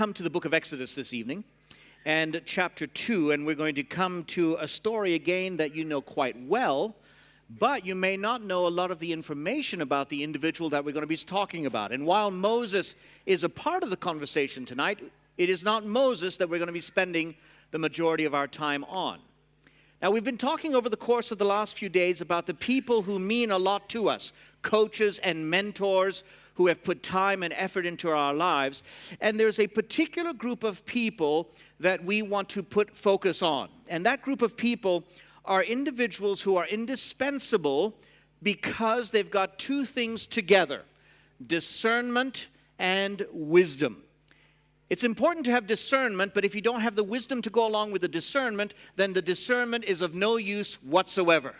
come to the book of Exodus this evening and chapter 2, and we're going to come to a story again that you know quite well, but you may not know a lot of the information about the individual that we're going to be talking about. And while Moses is a part of the conversation tonight, it is not Moses that we're going to be spending the majority of our time on. Now, we've been talking over the course of the last few days about the people who mean a lot to us, coaches and mentors who have put time and effort into our lives. And there's a particular group of people that we want to put focus on. And that group of people are individuals who are indispensable because they've got two things together: discernment and wisdom. It's important to have discernment, but if you don't have the wisdom to go along with the discernment, then the discernment is of no use whatsoever.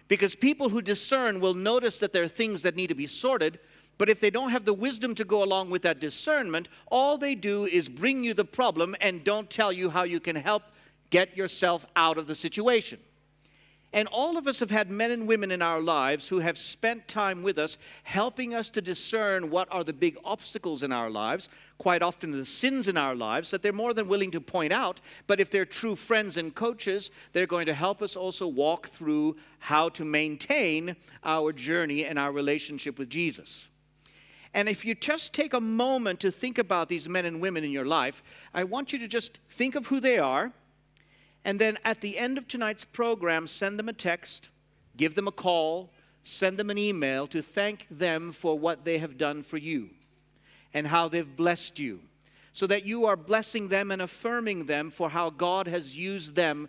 Because people who discern will notice that there are things that need to be sorted, but if they don't have the wisdom to go along with that discernment, all they do is bring you the problem and don't tell you how you can help get yourself out of the situation. And all of us have had men and women in our lives who have spent time with us, helping us to discern what are the big obstacles in our lives, quite often the sins in our lives, that they're more than willing to point out. But if they're true friends and coaches, they're going to help us also walk through how to maintain our journey and our relationship with Jesus. And if you just take a moment to think about these men and women in your life, I want you to just think of who they are. And then at the end of tonight's program, send them a text, give them a call, send them an email to thank them for what they have done for you and how they've blessed you, so that you are blessing them and affirming them for how God has used them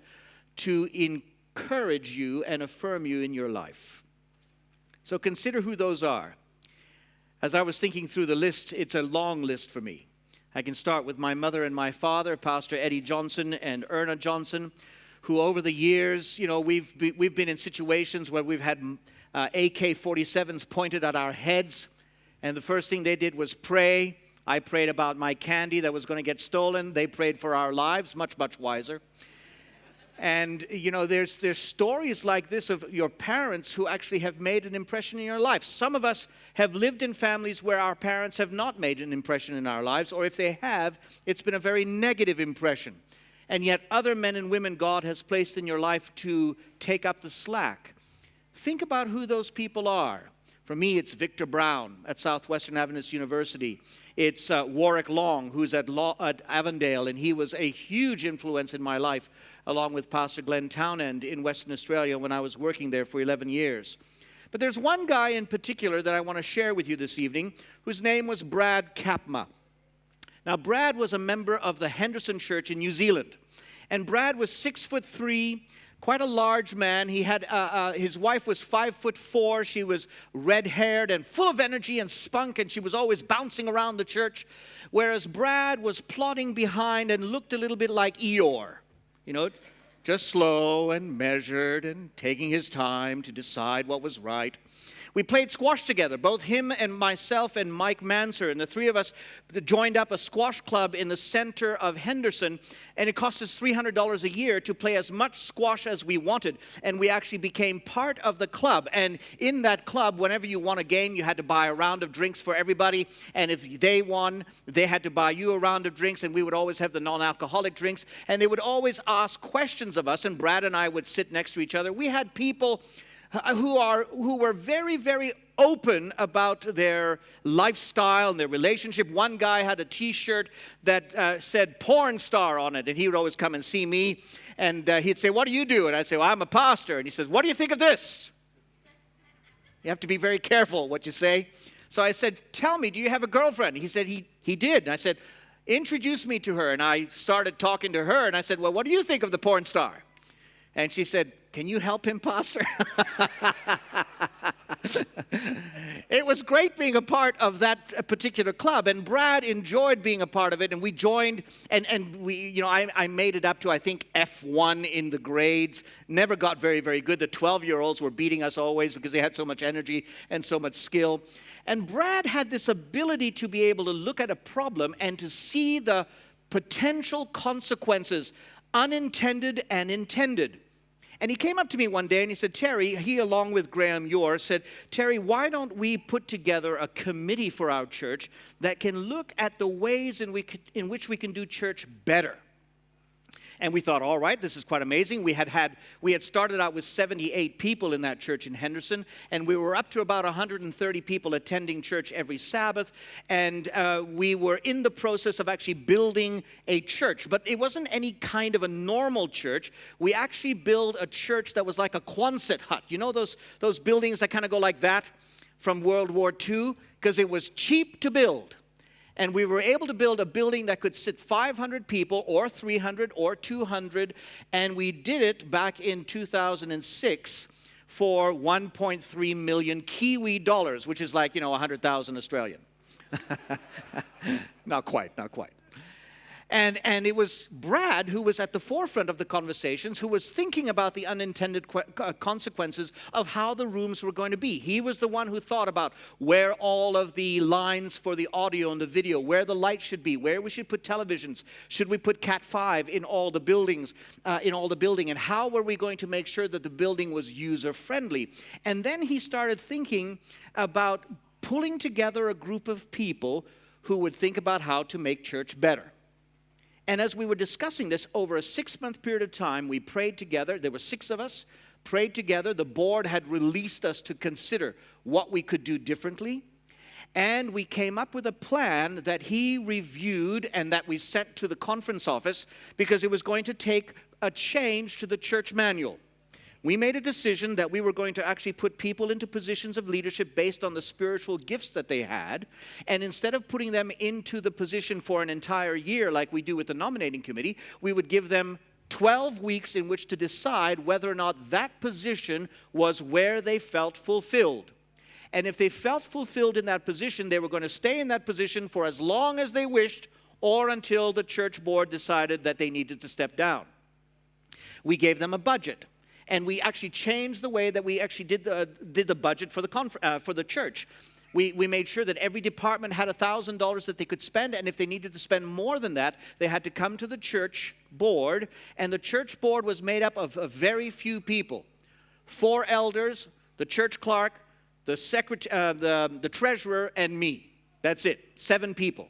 to encourage you and affirm you in your life. So consider who those are. As I was thinking through the list, it's a long list for me. I can start with my mother and my father, Pastor Eddie Johnson and Erna Johnson, who over the years, we've been in situations where we've had AK-47s pointed at our heads, and the first thing they did was pray. I prayed about my candy that was going to get stolen. They prayed for our lives, much, much wiser. And, there's stories like this of your parents who actually have made an impression in your life. Some of us have lived in families where our parents have not made an impression in our lives, or if they have, it's been a very negative impression. And yet other men and women God has placed in your life to take up the slack. Think about who those people are. For me, it's Victor Brown at Southwestern Adventist University. It's Warwick Long, who's at Avondale, and he was a huge influence in my life, along with Pastor Glenn Townend in Western Australia when I was working there for 11 years. But there's one guy in particular that I want to share with you this evening, whose name was Brad Kapma. Now, Brad was a member of the Henderson Church in New Zealand, and Brad was 6'3", quite a large man. He had his wife was 5'4". She was red-haired and full of energy and spunk, and she was always bouncing around the church, whereas Brad was plodding behind and looked a little bit like Eeyore. Just slow and measured and taking his time to decide what was right. We played squash together, both him and myself and Mike Manser, and the three of us joined up a squash club in the center of Henderson, and it cost us $300 a year to play as much squash as we wanted, and we actually became part of the club. And in that club, whenever you won a game, you had to buy a round of drinks for everybody, and if they won, they had to buy you a round of drinks, and we would always have the non-alcoholic drinks, and they would always ask questions of us, and Brad and I would sit next to each other. We had people who were very, very open about their lifestyle and their relationship. One guy had a T-shirt that said porn star on it, and he would always come and see me, and he'd say, "What do you do?" And I'd say, "Well, I'm a pastor." And he says, "What do you think of this?" You have to be very careful what you say. So I said, "Tell me, do you have a girlfriend?" He said he did. And I said, "Introduce me to her." And I started talking to her, and I said, "Well, what do you think of the porn star?" And she said, "Can you help him, Pastor?" It was great being a part of that particular club, and Brad enjoyed being a part of it, and we joined, and we, I made it up to, I think, F1 in the grades. Never got very, very good. The 12-year-olds were beating us always because they had so much energy and so much skill. And Brad had this ability to be able to look at a problem and to see the potential consequences, unintended and intended. And he came up to me one day and he said, Terry, he along with Graham Yor said, Terry, why don't we put together a committee for our church that can look at the ways in which we can do church better? And we thought, all right, this is quite amazing. We had started out with 78 people in that church in Henderson, and we were up to about 130 people attending church every Sabbath, and we were in the process of actually building a church. But it wasn't any kind of a normal church. We actually built a church that was like a Quonset hut. You know those buildings that kind of go like that from World War II? Because it was cheap to build. And we were able to build a building that could sit 500 people or 300 or 200. And we did it back in 2006 for 1.3 million Kiwi dollars, which is like, 100,000 Australian. Not quite. And it was Brad who was at the forefront of the conversations, who was thinking about the unintended consequences of how the rooms were going to be. He was the one who thought about where all of the lines for the audio and the video, where the lights should be, where we should put televisions, should we put Cat 5 in all the buildings, and how were we going to make sure that the building was user-friendly. And then he started thinking about pulling together a group of people who would think about how to make church better. And as we were discussing this over a 6-month period of time, we prayed together. There were 6 of us, prayed together. The board had released us to consider what we could do differently. And we came up with a plan that he reviewed and that we sent to the conference office because it was going to take a change to the church manual. We made a decision that we were going to actually put people into positions of leadership based on the spiritual gifts that they had. And instead of putting them into the position for an entire year like we do with the nominating committee, we would give them 12 weeks in which to decide whether or not that position was where they felt fulfilled. And if they felt fulfilled in that position, they were going to stay in that position for as long as they wished or until the church board decided that they needed to step down. We gave them a budget. And we actually changed the way that we actually did the budget for the church. We made sure that every department had $1,000 that they could spend, and if they needed to spend more than that, they had to come to the church board. And the church board was made up of very few people: 4 elders, the church clerk, the treasurer, and me. That's it, 7 people.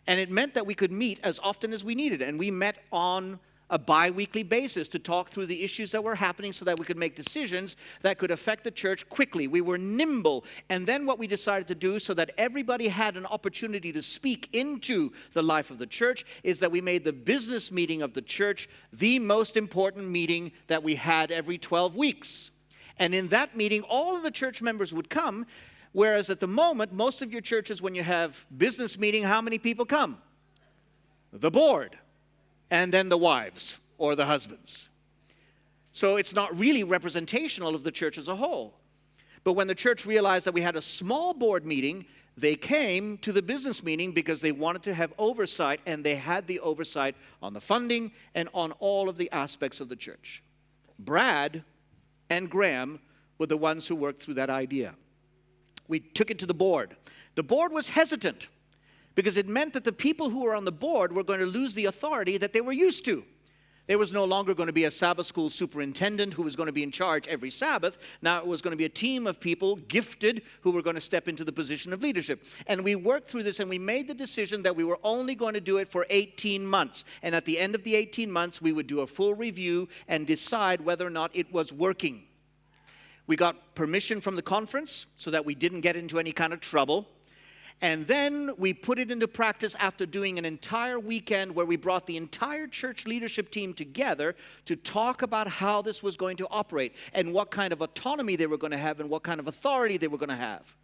And it meant that we could meet as often as we needed, and we met on a bi-weekly basis to talk through the issues that were happening so that we could make decisions that could affect the church quickly. We were nimble. And then what we decided to do so that everybody had an opportunity to speak into the life of the church is that we made the business meeting of the church the most important meeting that we had every 12 weeks. And in that meeting, all of the church members would come, whereas at the moment, most of your churches, when you have business meeting, how many people come? The board. And then the wives or the husbands. So it's not really representational of the church as a whole. But when the church realized that we had a small board meeting, they came to the business meeting because they wanted to have oversight, and they had the oversight on the funding and on all of the aspects of the church. Brad and Graham were the ones who worked through that idea. We took it to the board. The board was hesitant, because it meant that the people who were on the board were going to lose the authority that they were used to. There was no longer going to be a Sabbath school superintendent who was going to be in charge every Sabbath. Now it was going to be a team of people, gifted, who were going to step into the position of leadership. And we worked through this, and we made the decision that we were only going to do it for 18 months. And at the end of the 18 months, we would do a full review and decide whether or not it was working. We got permission from the conference so that we didn't get into any kind of trouble. And then we put it into practice after doing an entire weekend where we brought the entire church leadership team together to talk about how this was going to operate and what kind of autonomy they were going to have and what kind of authority they were going to have.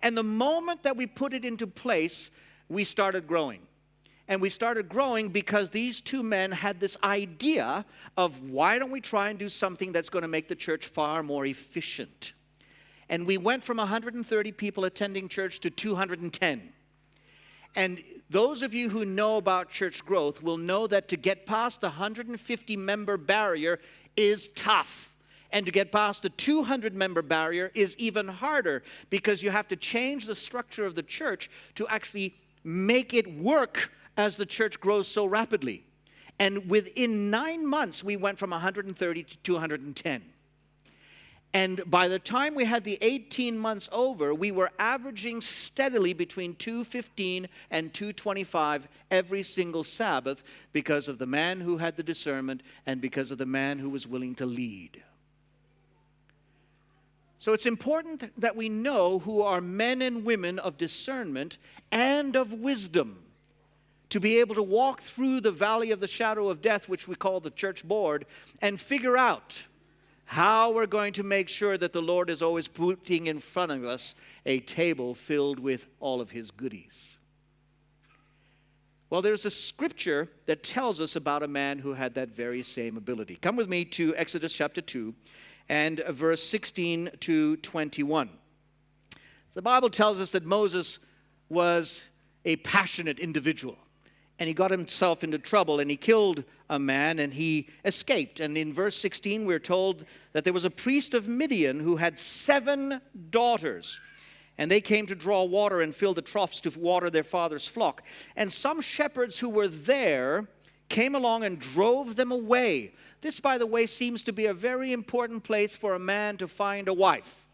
And the moment that we put it into place, we started growing. And we started growing because these 2 men had this idea of, why don't we try and do something that's going to make the church far more efficient? And we went from 130 people attending church to 210. And those of you who know about church growth will know that to get past the 150 member barrier is tough. And to get past the 200 member barrier is even harder, because you have to change the structure of the church to actually make it work as the church grows so rapidly. And within 9 months, we went from 130 to 210. And by the time we had the 18 months over, we were averaging steadily between 215 and 225 every single Sabbath because of the man who had the discernment and because of the man who was willing to lead. So it's important that we know who are men and women of discernment and of wisdom to be able to walk through the valley of the shadow of death, which we call the church board, and figure out how we're going to make sure that the Lord is always putting in front of us a table filled with all of his goodies. Well, there's a scripture that tells us about a man who had that very same ability. Come with me to Exodus chapter 2 and verse 16 to 21. The Bible tells us that Moses was a passionate individual. And he got himself into trouble, and he killed a man, and he escaped. And in verse 16, we're told that there was a priest of Midian who had 7 daughters. And they came to draw water and fill the troughs to water their father's flock. And some shepherds who were there came along and drove them away. This, by the way, seems to be a very important place for a man to find a wife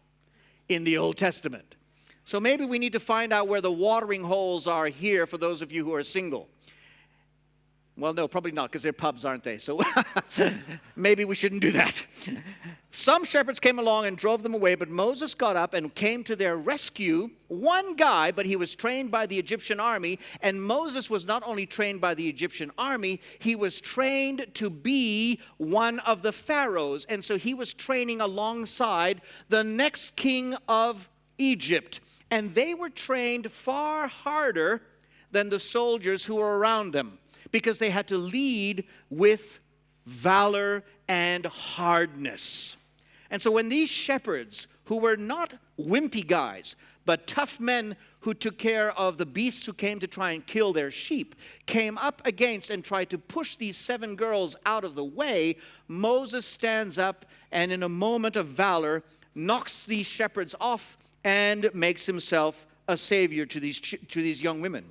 in the Old Testament. So maybe we need to find out where the watering holes are here for those of you who are single. Well, no, probably not, because they're pubs, aren't they? So maybe we shouldn't do that. Some shepherds came along and drove them away, but Moses got up and came to their rescue. One guy, but he was trained by the Egyptian army, and Moses was not only trained by the Egyptian army, he was trained to be one of the pharaohs, and so he was training alongside the next king of Egypt, and they were trained far harder than the soldiers who were around them, because they had to lead with valor and hardness. And so when these shepherds, who were not wimpy guys, but tough men who took care of the beasts who came to try and kill their sheep, came up against and tried to push these 7 girls out of the way, Moses stands up and in a moment of valor knocks these shepherds off and makes himself a savior to these young women.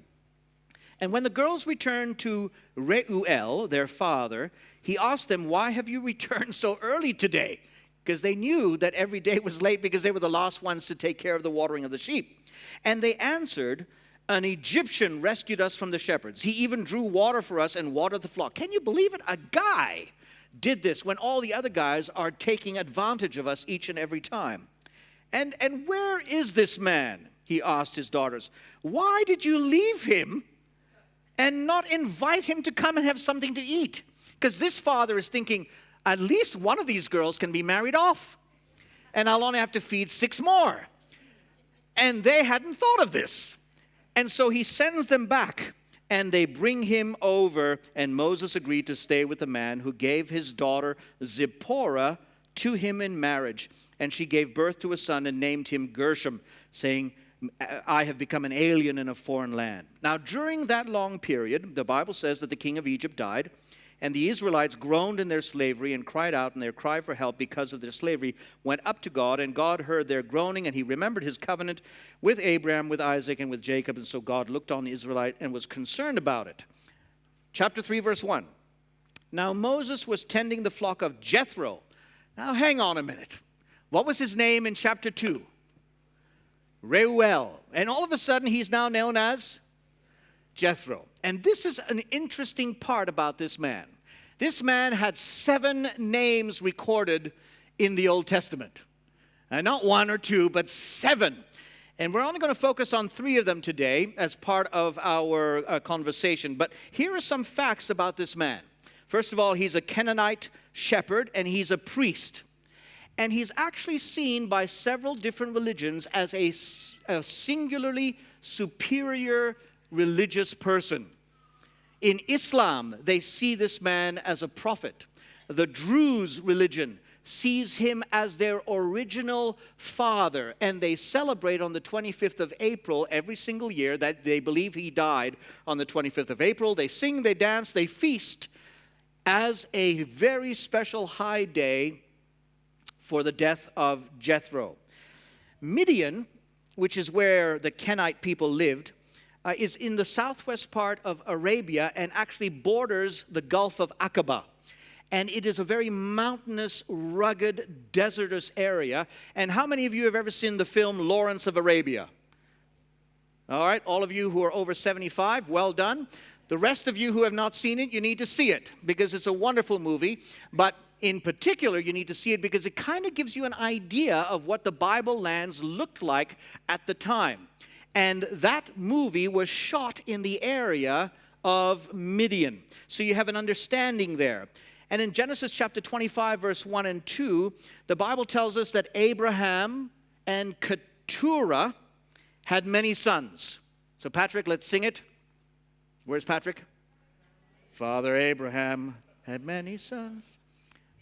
And when the girls returned to Reuel, their father, he asked them, "Why have you returned so early today?" Because they knew that every day was late because they were the last ones to take care of the watering of the sheep. And they answered, "An Egyptian rescued us from the shepherds. He even drew water for us and watered the flock." Can you believe it? A guy did this when all the other guys are taking advantage of us each and every time. And where is this man? He asked his daughters. "Why did you leave him and not invite him to come and have something to eat?" Because this father is thinking, at least one of these girls can be married off, and I'll only have to feed 6 more. And they hadn't thought of this. And so he sends them back, and they bring him over, and Moses agreed to stay with the man who gave his daughter Zipporah to him in marriage. And she gave birth to a son and named him Gershom, saying, "I have become an alien in a foreign land." Now, during that long period, the Bible says that the king of Egypt died, and the Israelites groaned in their slavery and cried out, and their cry for help because of their slavery went up to God, and God heard their groaning, and he remembered his covenant with Abraham, with Isaac, and with Jacob, and so God looked on the Israelite and was concerned about it. Chapter 3, verse 1. Now Moses was tending the flock of Jethro. Now hang on a minute. What was his name in chapter 2? Reuel. And all of a sudden, he's now known as Jethro. And this is an interesting part about this man. This man had 7 names recorded in the Old Testament. Not 1 or 2, but 7. And we're only going to focus on 3 of them today as part of our conversation. But here are some facts about this man. First of all, he's a Canaanite shepherd, and he's a priest. And he's actually seen by several different religions as a singularly superior religious person. In Islam, they see this man as a prophet. The Druze religion sees him as their original father, and they celebrate on the 25th of April every single year that they believe he died on the 25th of April. They sing, they dance, they feast as a very special high day for the death of Jethro. Midian, which is where the Kenite people lived, is in the southwest part of Arabia and actually borders the Gulf of Aqaba. And it is a very mountainous, rugged, desertous area. And how many of you have ever seen the film Lawrence of Arabia? All right, all of you who are over 75, well done. The rest of you who have not seen it, you need to see it because it's a wonderful movie. But in particular, you need to see it because it kind of gives you an idea of what the Bible lands looked like at the time. And that movie was shot in the area of Midian. So you have an understanding there. And in Genesis chapter 25, verse 1 and 2, the Bible tells us that Abraham and Keturah had many sons. So Patrick, let's sing it. Where's Patrick? Father Abraham had many sons.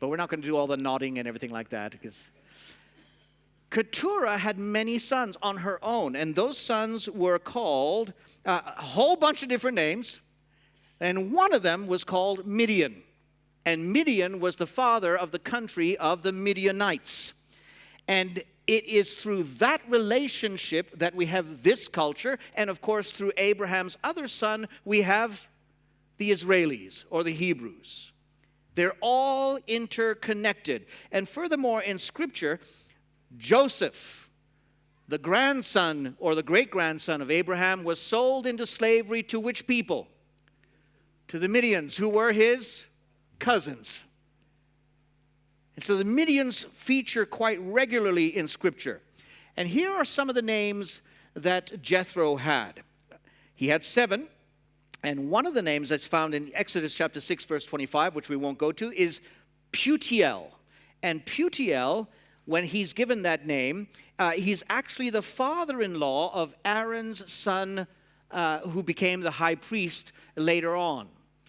But we're not going to do all the nodding and everything like that because Keturah had many sons on her own. And those sons were called a whole bunch of different names. And one of them was called Midian. And Midian was the father of the country of the Midianites. And it is through that relationship that we have this culture. And of course, through Abraham's other son, we have the Israelis or the Hebrews. They're all interconnected. And furthermore, in Scripture, Joseph, the grandson or the great-grandson of Abraham, was sold into slavery to which people? To the Midians, who were his cousins. And so the Midians feature quite regularly in Scripture. And here are some of the names that Jethro had. He had 7, and one of the names that's found in Exodus chapter 6, verse 25, which we won't go to, is Putiel. And Putiel, when he's given that name, he's actually the father-in-law of Aaron's son, who became the high priest later on.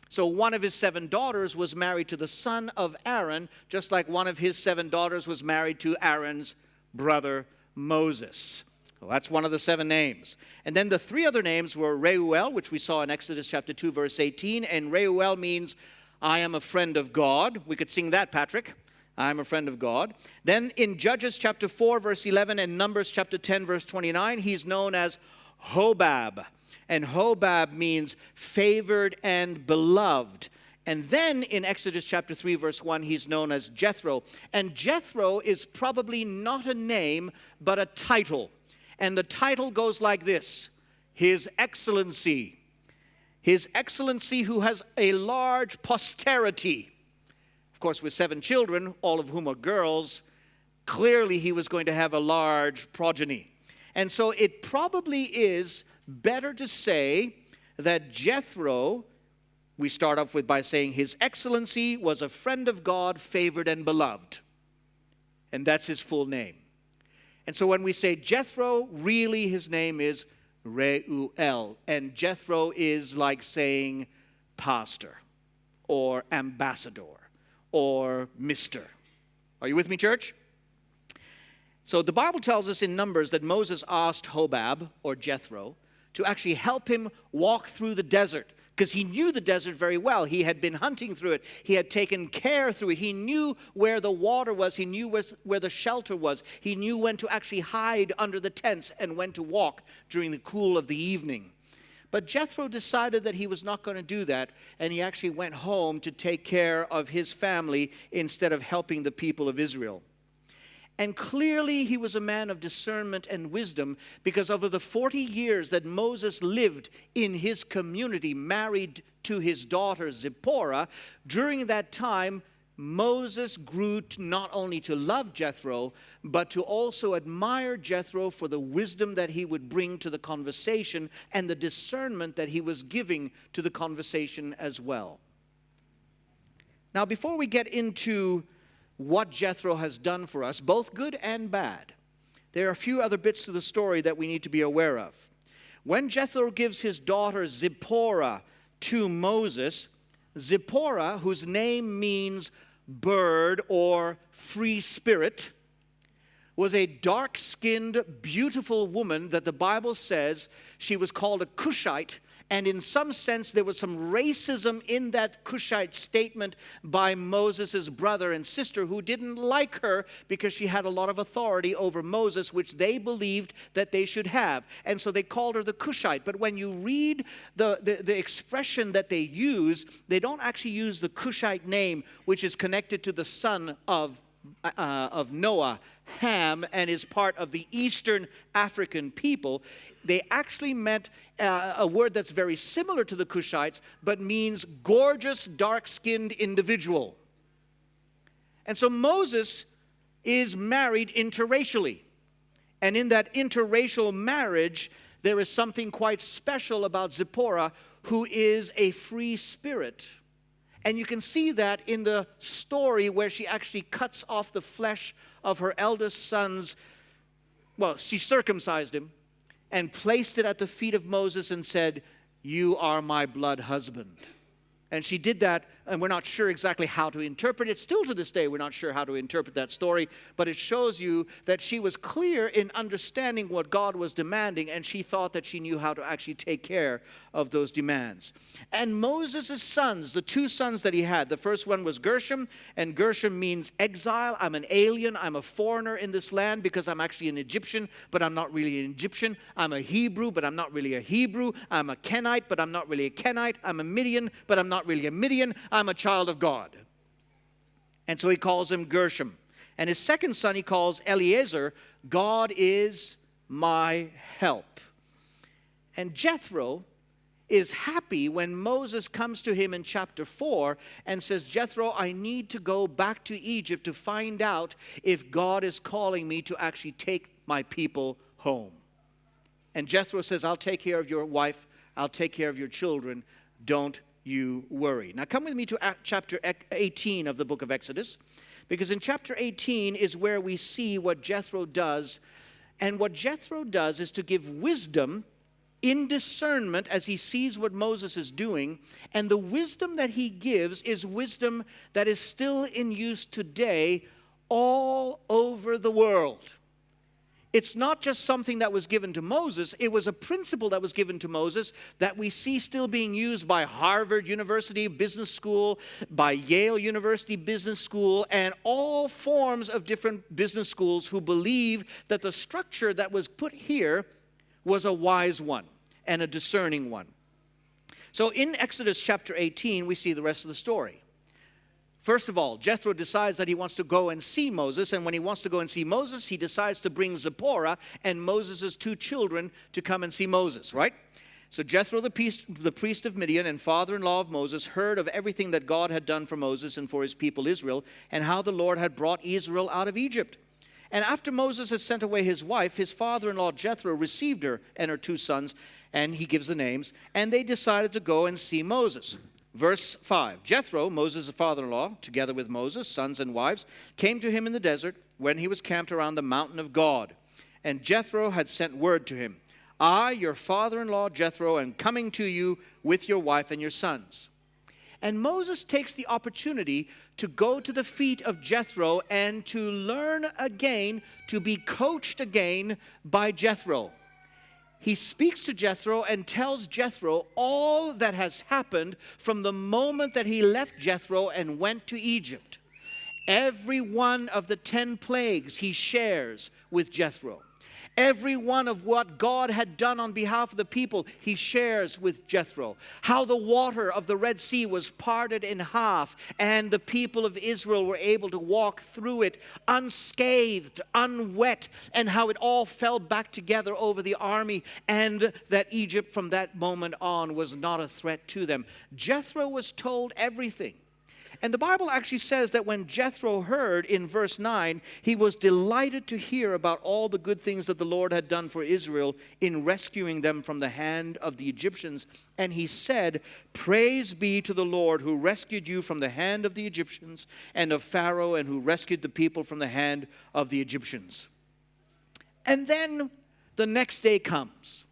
So one of his 7 daughters was married to the son of Aaron, just like one of his 7 daughters was married to Aaron's brother Moses. Well, that's one of the 7 names. And then the 3 other names were Reuel, which we saw in Exodus chapter 2, verse 18. And Reuel means, I am a friend of God. We could sing that, Patrick. I am a friend of God. Then in Judges chapter 4, verse 11, and Numbers chapter 10, verse 29, he's known as Hobab. And Hobab means favored and beloved. And then in Exodus chapter 3, verse 1, he's known as Jethro. And Jethro is probably not a name, but a title. And the title goes like this: His Excellency. His Excellency who has a large posterity. Of course, with 7 children, all of whom are girls, clearly he was going to have a large progeny. And so it probably is better to say that Jethro, we start off with by saying His Excellency was a friend of God, favored and beloved. And that's his full name. And so when we say Jethro, really his name is Reuel. And Jethro is like saying pastor or ambassador or mister. Are you with me, church? So the Bible tells us in Numbers that Moses asked Hobab, or Jethro, to actually help him walk through the desert, because he knew the desert very well. He had been hunting through it. He had taken care through it. He knew where the water was. He knew where the shelter was. He knew when to actually hide under the tents and when to walk during the cool of the evening. But Jethro decided that he was not going to do that, and he actually went home to take care of his family instead of helping the people of Israel. And clearly he was a man of discernment and wisdom, because over the 40 years that Moses lived in his community, married to his daughter Zipporah, during that time, Moses grew not only to love Jethro, but to also admire Jethro for the wisdom that he would bring to the conversation and the discernment that he was giving to the conversation as well. Now, before we get into what Jethro has done for us, both good and bad, there are a few other bits to the story that we need to be aware of. When Jethro gives his daughter Zipporah to Moses, Zipporah, whose name means bird or free spirit, was a dark-skinned, beautiful woman that the Bible says she was called a Cushite, And in some sense, there was some racism in that Cushite statement by Moses' brother and sister who didn't like her because she had a lot of authority over Moses, which they believed that they should have. And so they called her the Cushite. But when you read the expression that they use, they don't actually use the Cushite name, which is connected to the son of Noah, Ham, and is part of the Eastern African people. They actually meant a word that's very similar to the Cushites, but means gorgeous, dark-skinned individual. And so Moses is married interracially. And in that interracial marriage, there is something quite special about Zipporah, who is a free spirit. And you can see that in the story where she actually cuts off the flesh of her eldest son's, well, she circumcised him and placed it at the feet of Moses and said, "You are my blood husband." And she did that, and we're not sure exactly how to interpret it. Still to this day, we're not sure how to interpret that story, but it shows you that she was clear in understanding what God was demanding, and she thought that she knew how to actually take care of those demands. And Moses' sons, the two sons that he had, the first one was Gershom, and Gershom means exile. I'm an alien, I'm a foreigner in this land because I'm actually an Egyptian, but I'm not really an Egyptian. I'm a Hebrew, but I'm not really a Hebrew. I'm a Kenite, but I'm not really a Kenite. I'm a Midian, but I'm not really a Midian. I'm a child of God. And so he calls him Gershom. And his second son he calls Eliezer. God is my help. And Jethro is happy when Moses comes to him in chapter 4 and says, "Jethro, I need to go back to Egypt to find out if God is calling me to actually take my people home." And Jethro says, "I'll take care of your wife. I'll take care of your children. Don't you worry." Now come with me to chapter 18 of the book of Exodus, because in chapter 18 is where we see what Jethro does. And what Jethro does is to give wisdom in discernment as he sees what Moses is doing. And the wisdom that he gives is wisdom that is still in use today all over the world. It's not just something that was given to Moses. It was a principle that was given to Moses that we see still being used by Harvard University Business School, by Yale University Business School, and all forms of different business schools who believe that the structure that was put here was a wise one and a discerning one. So in Exodus chapter 18, we see the rest of the story. First of all, Jethro decides that he wants to go and see Moses, and when he wants to go and see Moses, he decides to bring Zipporah and Moses' two children to come and see Moses, right? So Jethro, the priest of Midian and father-in-law of Moses, heard of everything that God had done for Moses and for his people Israel, and how the Lord had brought Israel out of Egypt. And after Moses had sent away his wife, his father-in-law Jethro received her and her two sons, and he gives the names, and they decided to go and see Moses. Verse 5, Jethro, Moses' father-in-law, together with Moses, sons and wives, came to him in the desert when he was camped around the mountain of God. And Jethro had sent word to him, "I, your father-in-law Jethro, am coming to you with your wife and your sons." And Moses takes the opportunity to go to the feet of Jethro and to learn again, to be coached again by Jethro. He speaks to Jethro and tells Jethro all that has happened from the moment that he left Jethro and went to Egypt. Every one of the 10 plagues he shares with Jethro. Every one of what God had done on behalf of the people, he shares with Jethro. How the water of the Red Sea was parted in half, and the people of Israel were able to walk through it unscathed, unwet, and how it all fell back together over the army, and that Egypt from that moment on was not a threat to them. Jethro was told everything. And the Bible actually says that when Jethro heard in verse 9, he was delighted to hear about all the good things that the Lord had done for Israel in rescuing them from the hand of the Egyptians. And he said, "Praise be to the Lord who rescued you from the hand of the Egyptians and of Pharaoh, and who rescued the people from the hand of the Egyptians." And then the next day comes.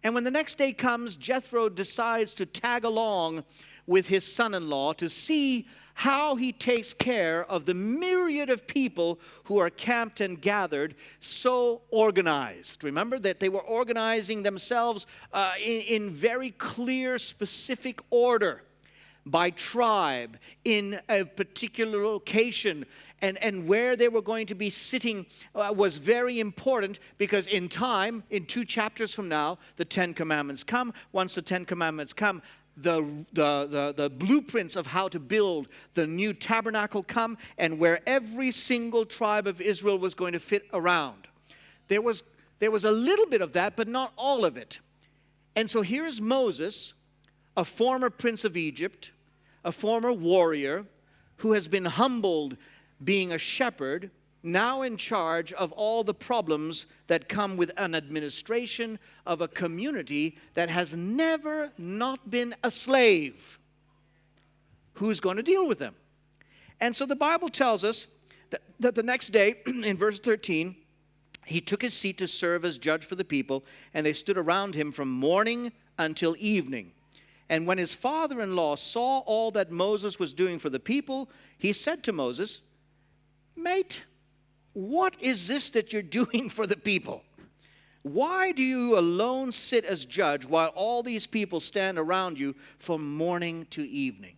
And when the next day comes, Jethro decides to tag along with his son-in-law to see how he takes care of the myriad of people who are camped and gathered, so organized. Remember that they were organizing themselves in very clear, specific order, by tribe, in a particular location. And where they were going to be sitting was very important, because in time, in 2 chapters from now, the 10 Commandments come. Once the 10 Commandments come, the blueprints of how to build the new tabernacle come, and where every single tribe of Israel was going to fit around. There was a little bit of that, but not all of it. And so here is Moses, a former prince of Egypt, a former warrior, who has been humbled being a shepherd, now in charge of all the problems that come with an administration of a community that has never not been a slave. Who's going to deal with them? And so the Bible tells us that the next day, in verse 13, he took his seat to serve as judge for the people, and they stood around him from morning until evening. And when his father-in-law saw all that Moses was doing for the people, he said to Moses, "Mate, what is this that you're doing for the people? Why do you alone sit as judge while all these people stand around you from morning to evening?"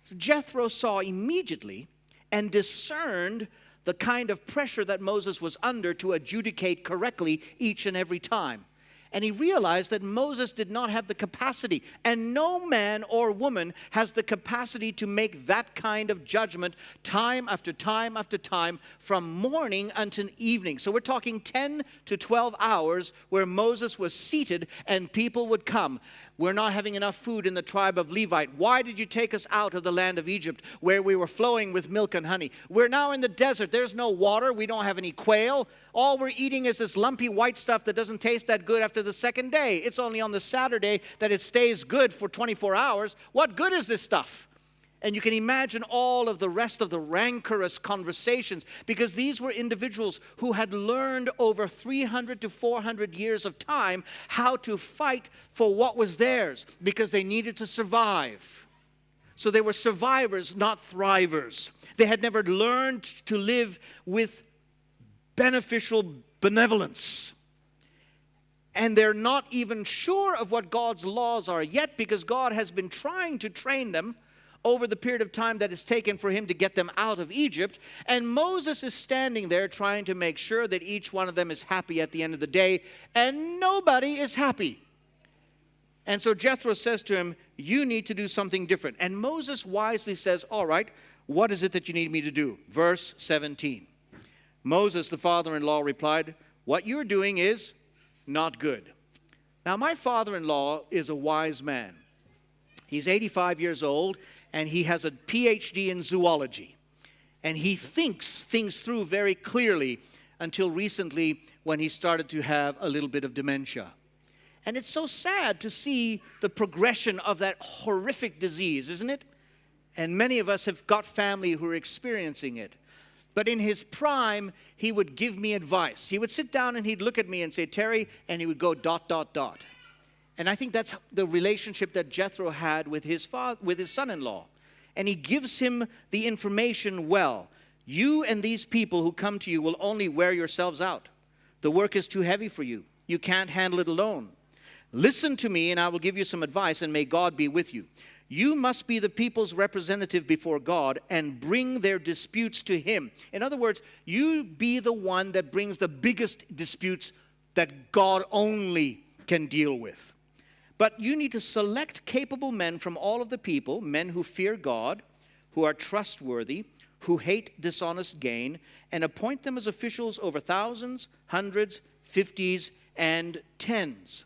So Jethro saw immediately and discerned the kind of pressure that Moses was under to adjudicate correctly each and every time. And he realized that Moses did not have the capacity, and no man or woman has the capacity to make that kind of judgment time after time after time from morning until evening. So we're talking 10 to 12 hours where Moses was seated and people would come. We're not having enough food in the tribe of Levite. Why did you take us out of the land of Egypt where we were flowing with milk and honey? We're now in the desert. There's no water. We don't have any quail. All we're eating is this lumpy white stuff that doesn't taste that good after the second day. It's only on the Saturday that it stays good for 24 hours. What good is this stuff? And you can imagine all of the rest of the rancorous conversations, because these were individuals who had learned over 300 to 400 years of time how to fight for what was theirs, because they needed to survive. So they were survivors, not thrivers. They had never learned to live with beneficial benevolence. And they're not even sure of what God's laws are yet, because God has been trying to train them over the period of time that it's taken for him to get them out of Egypt. And Moses is standing there trying to make sure that each one of them is happy at the end of the day, and nobody is happy. And so Jethro says to him, "You need to do something different." And Moses wisely says, "All right, what is it that you need me to do?" Verse 17. Moses, the father-in-law, replied, "What you're doing is not good." Now, my father-in-law is a wise man. He's 85 years old, and he has a PhD in zoology. And he thinks things through very clearly until recently, when he started to have a little bit of dementia. And it's so sad to see the progression of that horrific disease, isn't it? And many of us have got family who are experiencing it. But in his prime, he would give me advice. He would sit down and he'd look at me and say, "Terry," and he would go ... And I think that's the relationship that Jethro had with his son-in-law. And he gives him the information well. "You and these people who come to you will only wear yourselves out. The work is too heavy for you. You can't handle it alone. Listen to me, and I will give you some advice, and may God be with you. You must be the people's representative before God and bring their disputes to him." In other words, you be the one that brings the biggest disputes that God only can deal with. But you need to select capable men from all of the people, men who fear God, who are trustworthy, who hate dishonest gain, and appoint them as officials over thousands, hundreds, fifties, and tens.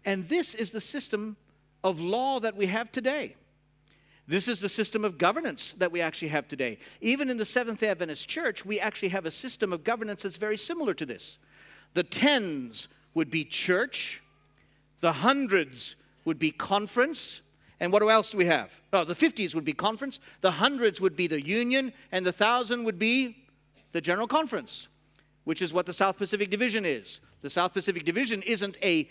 And this is the system of law that we have today. This is the system of governance that we actually have today. Even in the Seventh-day Adventist Church, we actually have a system of governance that's very similar to this. The tens would be church. The hundreds would be conference. And what else do we have? Oh, the 50s would be conference. The hundreds would be the union. And the 1,000 would be the general conference, which is what the South Pacific Division is. The South Pacific Division isn't a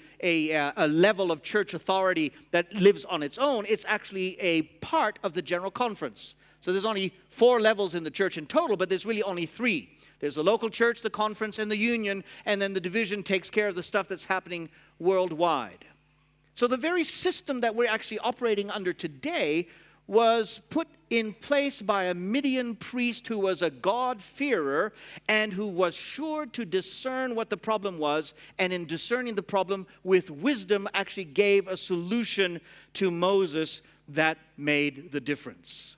level of church authority that lives on its own. It's actually a part of the General Conference. So there's only 4 levels in the church in total, but there's really only 3. There's the local church, the conference, and the union, and then the division takes care of the stuff that's happening worldwide. So the very system that we're actually operating under today was put in place by a Midian priest who was a God-fearer and who was sure to discern what the problem was, and in discerning the problem with wisdom actually gave a solution to Moses that made the difference.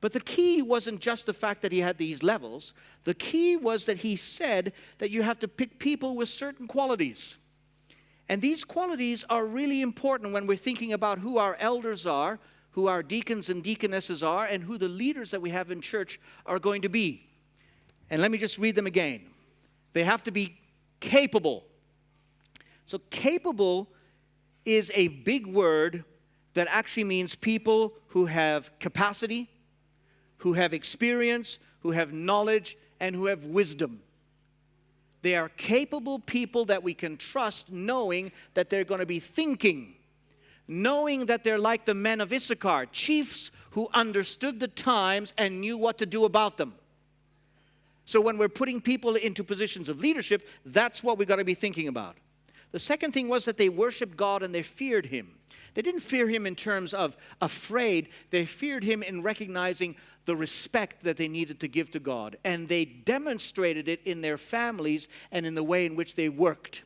But the key wasn't just the fact that he had these levels. The key was that he said that you have to pick people with certain qualities. And these qualities are really important when we're thinking about who our elders are, who our deacons and deaconesses are, and who the leaders that we have in church are going to be. And let me just read them again. They have to be capable. So capable is a big word that actually means people who have capacity, who have experience, who have knowledge, and who have wisdom. They are capable people that we can trust, knowing that they're going to be thinking, knowing that they're like the men of Issachar, chiefs who understood the times and knew what to do about them. So when we're putting people into positions of leadership, that's what we've got to be thinking about. The second thing was that they worshiped God and they feared Him. They didn't fear Him in terms of afraid. They feared Him in recognizing the respect that they needed to give to God. And they demonstrated it in their families and in the way in which they worked.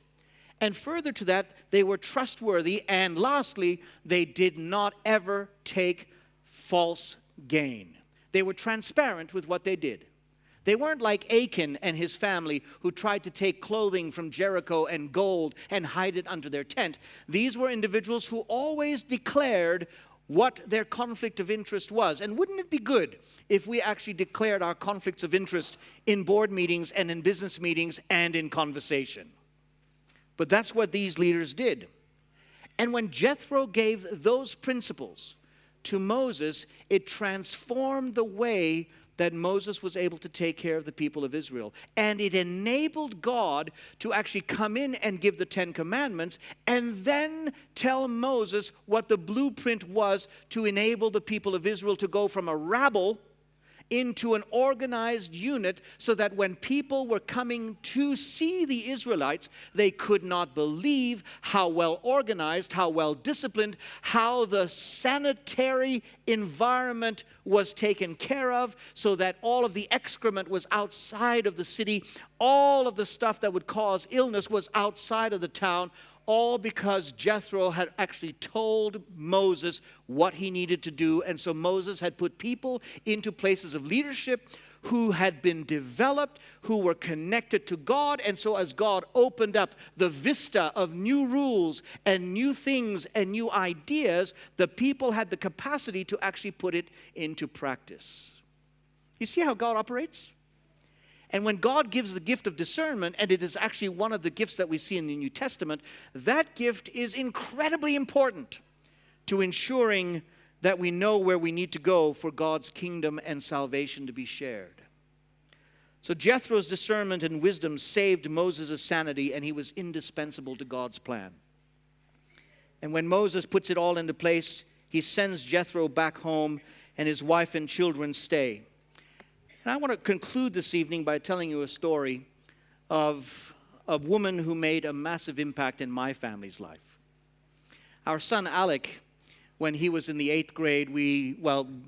And further to that, they were trustworthy. And lastly, they did not ever take false gain. They were transparent with what they did. They weren't like Achan and his family who tried to take clothing from Jericho and gold and hide it under their tent. These were individuals who always declared what their conflict of interest was. And wouldn't it be good if we actually declared our conflicts of interest in board meetings and in business meetings and in conversation? But that's what these leaders did. And when Jethro gave those principles to Moses, it transformed the way that Moses was able to take care of the people of Israel. And it enabled God to actually come in and give the 10 Commandments and then tell Moses what the blueprint was to enable the people of Israel to go from a rabble into an organized unit, so that when people were coming to see the Israelites, they could not believe how well organized, how well disciplined, how the sanitary environment was taken care of, so that all of the excrement was outside of the city, all of the stuff that would cause illness was outside of the town. All because Jethro had actually told Moses what he needed to do. And so Moses had put people into places of leadership who had been developed, who were connected to God. And so as God opened up the vista of new rules and new things and new ideas, the people had the capacity to actually put it into practice. You see how God operates? And when God gives the gift of discernment, and it is actually one of the gifts that we see in the New Testament, that gift is incredibly important to ensuring that we know where we need to go for God's kingdom and salvation to be shared. So Jethro's discernment and wisdom saved Moses' sanity, and he was indispensable to God's plan. And when Moses puts it all into place, he sends Jethro back home, and his wife and children stay. And I want to conclude this evening by telling you a story of a woman who made a massive impact in my family's life. Our son Alec, when he was in the 8th grade,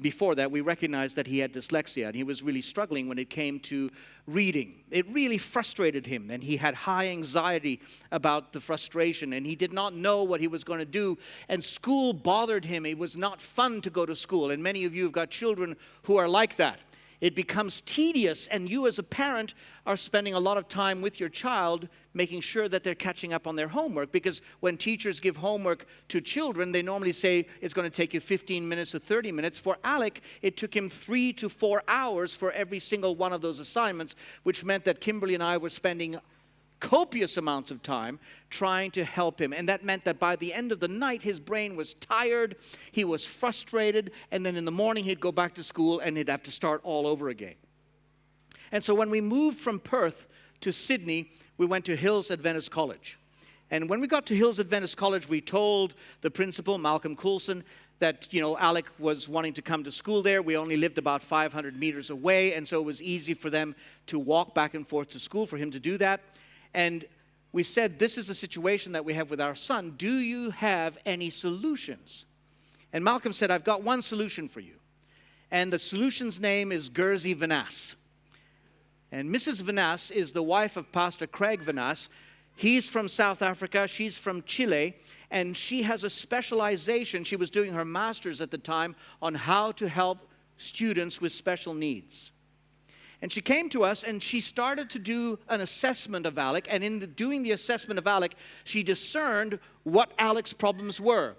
before that, we recognized that he had dyslexia, and he was really struggling when it came to reading. It really frustrated him, and he had high anxiety about the frustration, and he did not know what he was going to do, and school bothered him. It was not fun to go to school, and many of you have got children who are like that. It becomes tedious, and you as a parent are spending a lot of time with your child making sure that they're catching up on their homework, because when teachers give homework to children, they normally say it's going to take you 15 minutes to 30 minutes. For Alec, it took him 3 to 4 hours for every single one of those assignments, which meant that Kimberly and I were spending copious amounts of time trying to help him. And that meant that by the end of the night, his brain was tired, he was frustrated, and then in the morning he'd go back to school and he'd have to start all over again. And so when we moved from Perth to Sydney, we went to Hills Adventist College. And when we got to Hills Adventist College, we told the principal, Malcolm Coulson, that, Alec was wanting to come to school there. We only lived about 500 meters away, and so it was easy for them to walk back and forth to school, for him to do that. And we said, this is the situation that we have with our son. Do you have any solutions? And Malcolm said, I've got one solution for you. And the solution's name is Gersey Vanas. And Mrs. Vanas is the wife of Pastor Craig Vanas. He's from South Africa, she's from Chile, and she has a specialization. She was doing her master's at the time on how to help students with special needs. And she came to us and she started to do an assessment of Alec, and in doing the assessment of Alec, she discerned what Alec's problems were.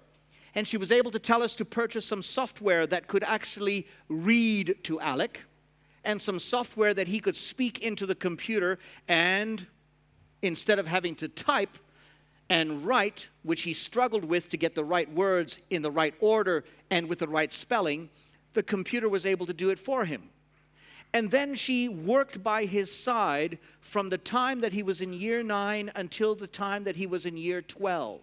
And she was able to tell us to purchase some software that could actually read to Alec, and some software that he could speak into the computer, and instead of having to type and write, which he struggled with to get the right words in the right order and with the right spelling, the computer was able to do it for him. And then she worked by his side from the time that he was in year 9 until the time that he was in year 12.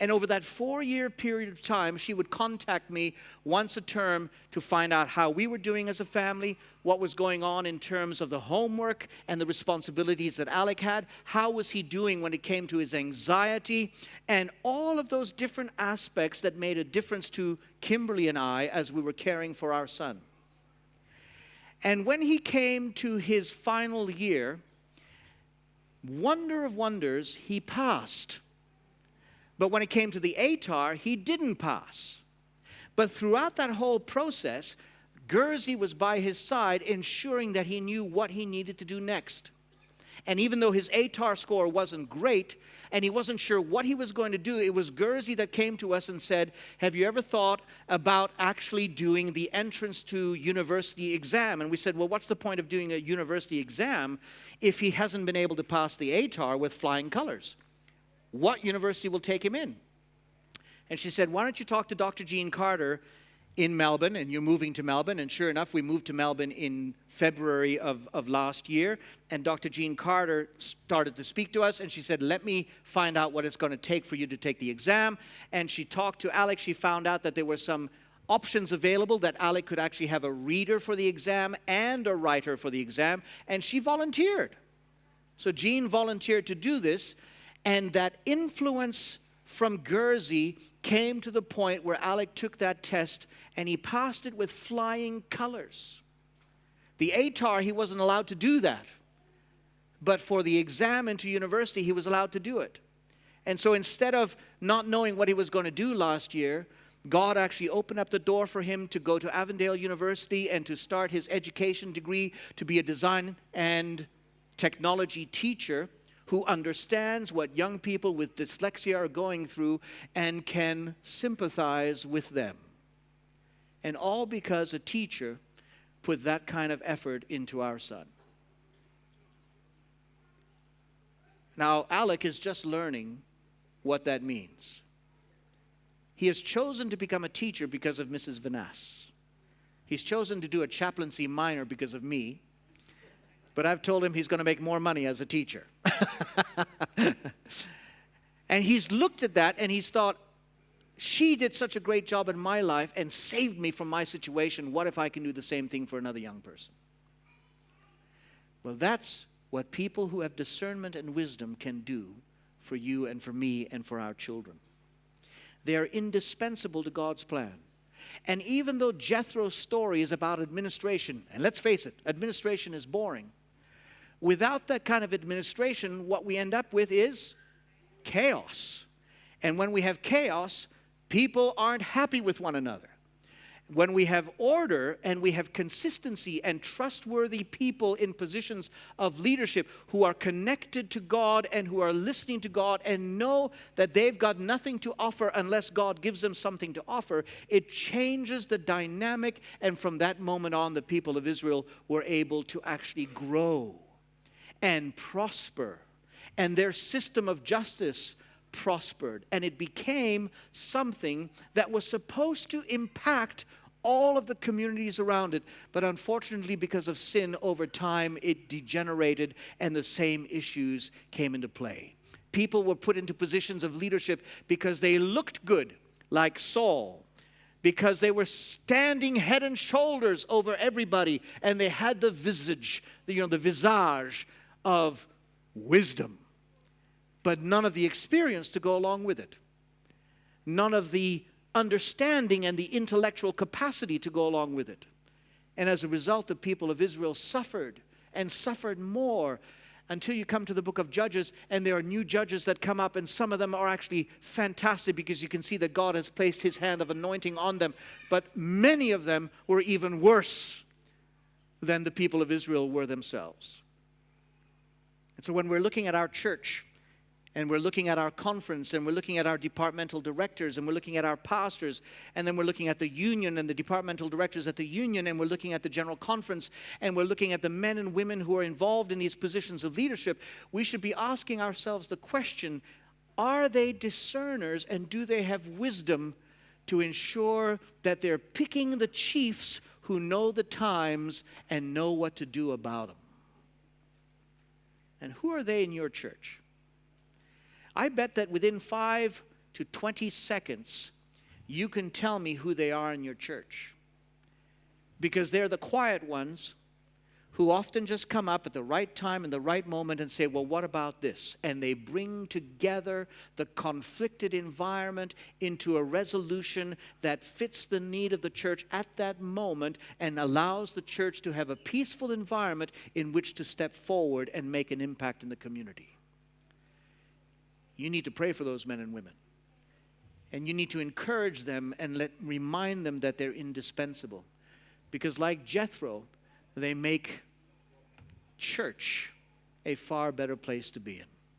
And over that 4-year period of time, she would contact me once a term to find out how we were doing as a family, what was going on in terms of the homework and the responsibilities that Alec had, how was he doing when it came to his anxiety, and all of those different aspects that made a difference to Kimberly and I as we were caring for our son. And when he came to his final year, wonder of wonders, he passed. But when it came to the ATAR, he didn't pass. But throughout that whole process, Gersey was by his side, ensuring that he knew what he needed to do next. And even though his ATAR score wasn't great, and he wasn't sure what he was going to do, it was Gersey that came to us and said, have you ever thought about actually doing the entrance to university exam? And we said, well, what's the point of doing a university exam if he hasn't been able to pass the ATAR with flying colors? What university will take him in? And she said, why don't you talk to Dr. Jean Carter in Melbourne, and you're moving to Melbourne. And sure enough, we moved to Melbourne in February of last year, and Dr. Jean Carter started to speak to us, and she said, let me find out what it's going to take for you to take the exam. And she talked to Alec. She found out that there were some options available, that Alec could actually have a reader for the exam and a writer for the exam, and she volunteered. So Jean volunteered to do this. And that influence from Gersey came to the point where Alec took that test and he passed it with flying colors. The ATAR, he wasn't allowed to do that. But for the exam into university, he was allowed to do it. And so instead of not knowing what he was going to do last year, God actually opened up the door for him to go to Avondale University and to start his education degree to be a design and technology teacher who understands what young people with dyslexia are going through and can sympathize with them. And all because a teacher put that kind of effort into our son. Now, Alec is just learning what that means. He has chosen to become a teacher because of Mrs. Vanas. He's chosen to do a chaplaincy minor because of me. But I've told him he's going to make more money as a teacher. And he's looked at that and he's thought, she did such a great job in my life and saved me from my situation. What if I can do the same thing for another young person? Well, that's what people who have discernment and wisdom can do for you and for me and for our children. They are indispensable to God's plan. And even though Jethro's story is about administration, and let's face it, administration is boring. Without that kind of administration, what we end up with is chaos. And when we have chaos, people aren't happy with one another. When we have order and we have consistency and trustworthy people in positions of leadership who are connected to God and who are listening to God and know that they've got nothing to offer unless God gives them something to offer, it changes the dynamic. And from that moment on, the people of Israel were able to actually grow and prosper. And their system of justice prospered. And it became something that was supposed to impact all of the communities around it. But unfortunately, because of sin, over time, it degenerated and the same issues came into play. People were put into positions of leadership because they looked good, like Saul, because they were standing head and shoulders over everybody, and they had the visage, the visage of wisdom, but none of the experience to go along with it. None of the understanding and the intellectual capacity to go along with it. And as a result, the people of Israel suffered and suffered more until you come to the book of Judges, and there are new judges that come up, and some of them are actually fantastic because you can see that God has placed his hand of anointing on them. But many of them were even worse than the people of Israel were themselves. And so when we're looking at our church, and we're looking at our conference, and we're looking at our departmental directors, and we're looking at our pastors, and then we're looking at the union and the departmental directors at the union, and we're looking at the general conference, and we're looking at the men and women who are involved in these positions of leadership, we should be asking ourselves the question, are they discerners, and do they have wisdom to ensure that they're picking the chiefs who know the times and know what to do about them? And who are they in your church? I bet that within 5 to 20 seconds, you can tell me who they are in your church. Because they're the quiet ones who often just come up at the right time and the right moment and say, well, what about this? And they bring together the conflicted environment into a resolution that fits the need of the church at that moment and allows the church to have a peaceful environment in which to step forward and make an impact in the community. You need to pray for those men and women. And you need to encourage them and remind them that they're indispensable. Because like Jethro, they make church a far better place to be in.